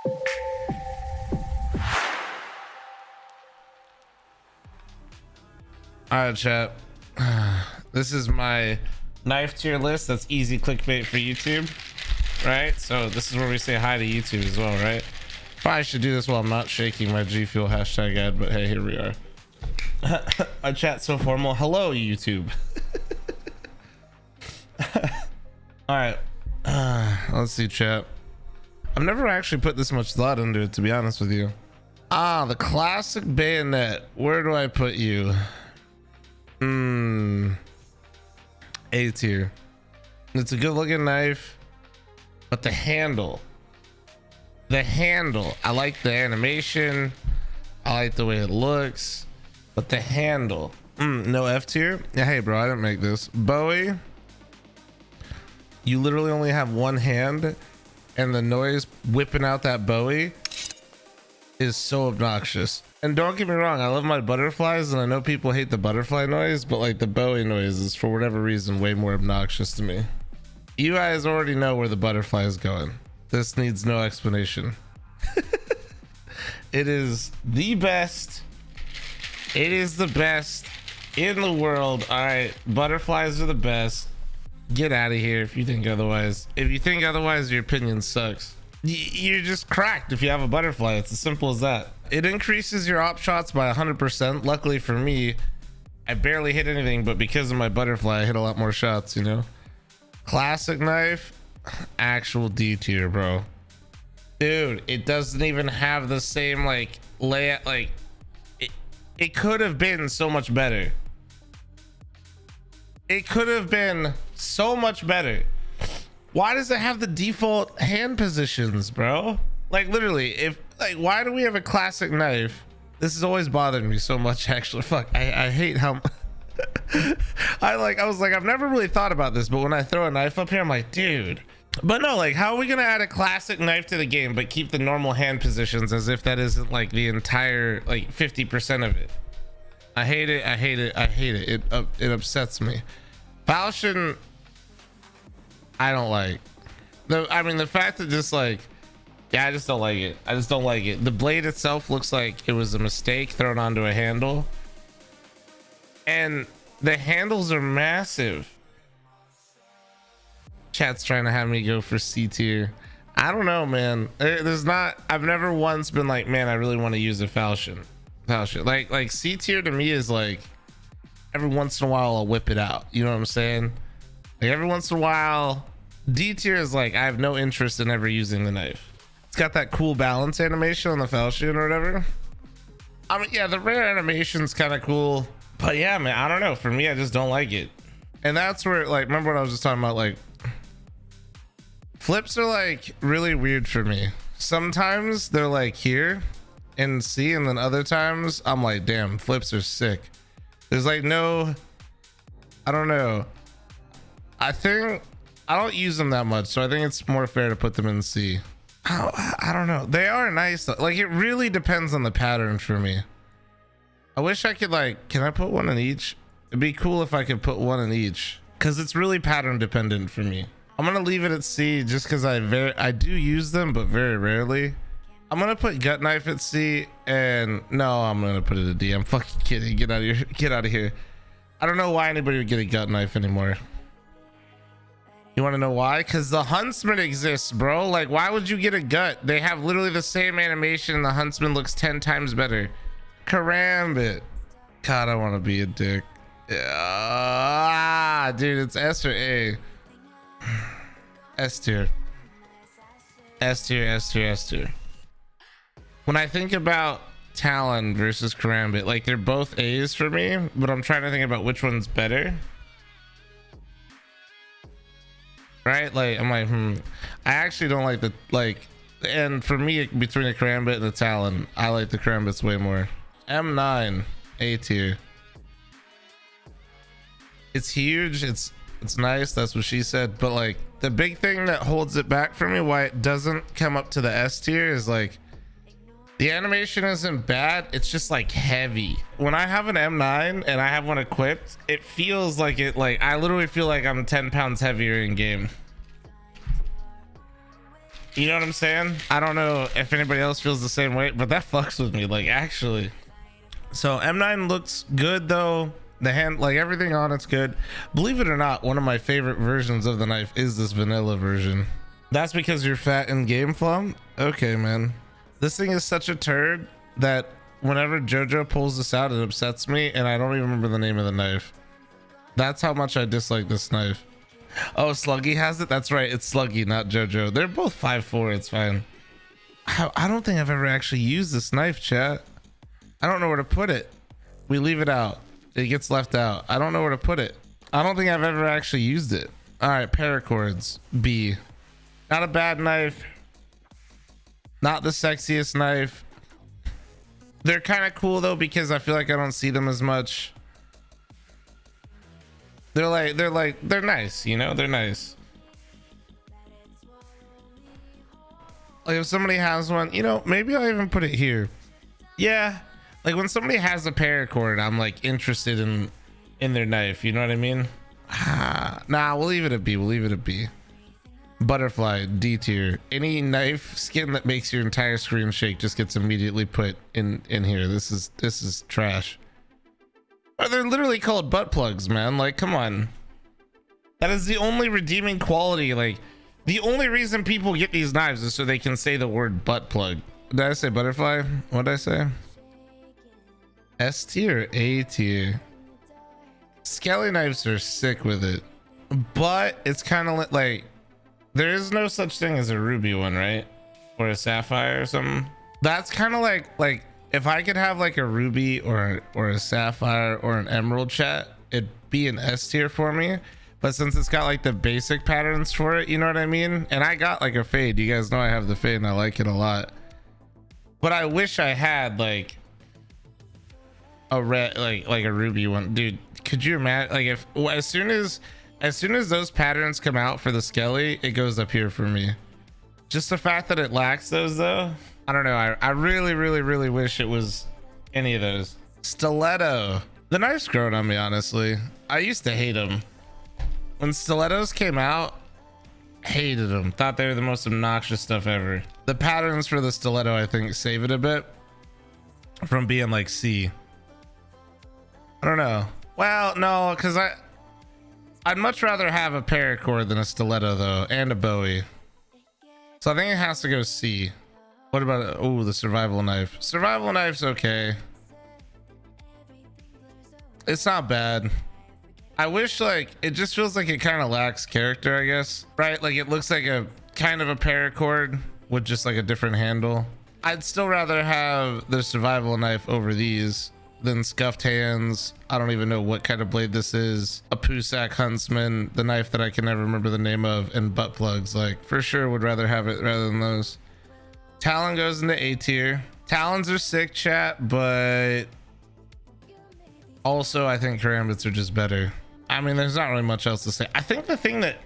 All right, chat. This is my knife tier list. That's easy clickbait for YouTube, right? So this is where we say hi to YouTube as well, right? Probably should do this while I'm not shaking my G Fuel hashtag ad, but hey, here we are. My chat's so formal. Hello, YouTube. All right. Let's see, chat. I've never actually put this much thought into it, to be honest with you. The classic Bayonet. Where do I put you? A tier. It's a good looking knife, but the handle, I like the animation, I like the way it looks, but the handle, no F tier. Yeah, hey bro, I didn't make this. Bowie, you literally only have one hand, and the noise whipping out that Bowie is so obnoxious. And don't get me wrong, I love my butterflies, and I know people hate the butterfly noise, but like the Bowie noise is for whatever reason way more obnoxious to me. You guys already know where the butterfly is going. This needs no explanation. It is the best. It is the best in the world. All right, butterflies are the best. Get out of here if you think otherwise. If you think otherwise, your opinion sucks. You're just cracked if you have a butterfly. It's as simple as that. It increases your op shots by 100%. Luckily for me, I barely hit anything, but because of my butterfly, I hit a lot more shots, you know? Classic knife, actual D tier, bro. Dude, it doesn't even have the same like layout. Like it could have been so much better. It could have been so much better. Why does it have the default hand positions, bro? Like literally, if like, why do we have a classic knife? This has always bothered me so much, actually. Fuck, I hate how I was like, I've never really thought about this, but when I throw a knife up here, I'm like, dude. But no, like, how are we gonna add a classic knife to the game but keep the normal hand positions as if that isn't like the entire like 50% of it? I hate it. I hate it. I hate it. It upsets me. Falchion, I don't like. I mean, the fact that just like, yeah, I just don't like it. I just don't like it. The blade itself looks like it was a mistake thrown onto a handle. And the handles are massive. Chat's trying to have me go for C tier. I don't know, man. There's not, I've never once been like, man, I really want to use a Falchion. Like C tier to me is like, every once in a while I'll whip it out. You know what I'm saying? Like every once in a while. D tier is like, I have no interest in ever using the knife. It's got that cool balance animation on the Falchion or whatever. I mean, yeah, the rare animation's kind of cool, but yeah, man, I don't know. For me, I just don't like it. And that's where, like, remember when I was just talking about, like, flips are like really weird for me. Sometimes they're like here in C, and then other times I'm like, damn, flips are sick. There's like no, I don't know. I think I don't use them that much, so I think it's more fair to put them in C. I don't know. They are nice though. Like it really depends on the pattern for me. I wish I could like, can I put one in each? It'd be cool if I could put one in each, because it's really pattern dependent for me. I'm gonna leave it at C just because I do use them, but very rarely. I'm gonna put gut knife at C, and no, I'm gonna put it at D. I'm fucking kidding. Get out of here. Get out of here. I don't know why anybody would get a gut knife anymore. You want to know why? Because the Huntsman exists, bro. Like, why would you get a gut? They have literally the same animation, and the Huntsman looks 10 times better. Karambit. God, I want to be a dick. Dude, it's S or A. S tier. S tier, S tier, S tier. When I think about Talon versus Karambit, like they're both A's for me, but I'm trying to think about which one's better. Right? Like, I'm like, I actually don't like the, like, and for me, between the Karambit and the Talon, I like the Karambits way more. M9, A tier. It's huge. It's nice. That's what she said. But like the big thing that holds it back for me, why it doesn't come up to the S tier, is like the animation isn't bad. It's just like heavy. When I have an M9 and I have one equipped, it feels like it, like I literally feel like I'm 10 pounds heavier in game. You know what I'm saying? I don't know if anybody else feels the same way, but that fucks with me, like, actually. So M9 looks good though. The hand, like, everything on it's good. Believe it or not, one of my favorite versions of the knife is this vanilla version. That's because you're fat in game, fl0m? Okay, man. This thing is such a turd that whenever JoJo pulls this out, it upsets me, and I don't even remember the name of the knife. That's how much I dislike this knife. Oh, Sluggy has it? That's right, it's Sluggy, not JoJo. They're both 5'4", it's fine. I don't think I've ever actually used this knife, chat. I don't know where to put it. We leave it out. It gets left out. I don't know where to put it. I don't think I've ever actually used it. All right, paracords, B. Not a bad knife. Not the sexiest knife. They're kind of cool though, because I feel like I don't see them as much. They're nice, you know, they're nice. Like if somebody has one, you know, maybe I'll even put it here. Yeah. Like when somebody has a paracord, I'm like interested in their knife. You know what I mean? Nah, we'll leave it at B. We'll leave it at B. Butterfly, D tier. Any knife skin that makes your entire screen shake just gets immediately put in here. This is trash. Oh, they're literally called butt plugs, man. Like, come on. That is the only redeeming quality. Like, the only reason people get these knives is so they can say the word butt plug. Did I say butterfly? What did I say? S tier, A tier. Skelly knives are sick with it, but it's kind of like there is no such thing as a ruby one, right? Or a sapphire or something. That's kind of like if I could have like a ruby or a sapphire or an emerald, chat, it'd be an S tier for me. But since it's got like the basic patterns for it, you know what I mean? And I got like a fade. You guys know I have the fade and I like it a lot. But I wish I had like a red, like a ruby one, dude. Could you imagine, like, if as soon as those patterns come out for the Skelly, it goes up here for me. Just the fact that it lacks those though, I don't know. I really wish it was any of those. Stiletto, the knife's grown on me, honestly. I used to hate them when stilettos came out. Hated them, thought they were the most obnoxious stuff ever. The patterns for the stiletto, I think, save it a bit from being like C. I don't know. Well, no, because I'd much rather have a paracord than a stiletto though, and a Bowie. So I think it has to go C. What about, oh, the survival knife? Survival knife's okay. It's not bad. I wish, like, it just feels like it kind of lacks character, I guess. Right? Like it looks like a kind of a paracord with just like a different handle. I'd still rather have the survival knife over these than scuffed hands. I don't even know what kind of blade this is. A Pusak Huntsman, the knife that I can never remember the name of, and butt plugs. Like, for sure would rather have it rather than those. Talon goes into A tier. Talons are sick, chat, but also I think karambits are just better. I mean, there's not really much else to say. I think the thing that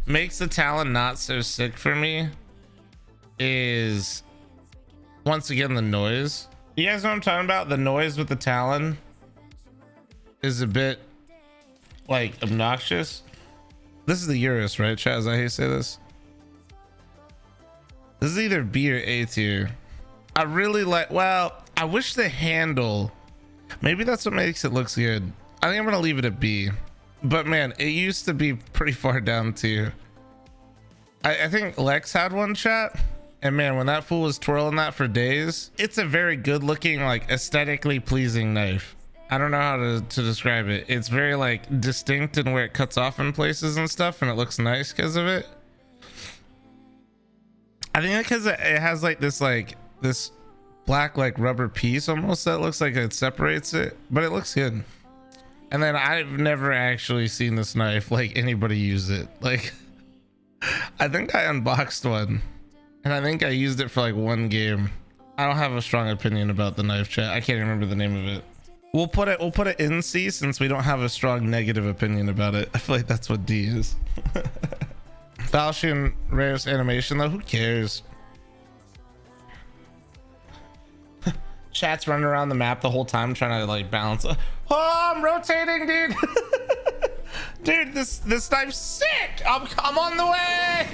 makes the Talon not so sick for me is, once again, the noise. You guys know what I'm talking about? The noise with the Talon is a bit like obnoxious. This is the Urus, right, Chaz? Is that how you say this? This is either B or A tier. I really like, well, I wish the handle, maybe that's what makes it looks good. I think I'm gonna leave it at B, but man, it used to be pretty far down tier. I think Lex had one, chat. And man, when that fool was twirling that for days, it's a very good looking, like aesthetically pleasing knife. I don't know how to describe it. It's very like distinct in where it cuts off in places and stuff, and it looks nice because of it. I think because it has like this black like rubber piece almost that looks like it separates it, but it looks good. And then I've never actually seen this knife like anybody use it. Like, I think I unboxed one. And I think I used it for like one game. I don't have a strong opinion about the knife, chat. I can't remember the name of it. We'll put it in C since we don't have a strong negative opinion about it. I feel like that's what D is. Falchion rarest animation though, who cares? Chat's running around the map the whole time trying to like balance. Oh, I'm rotating, dude. Dude, this knife's sick. I'm on the way.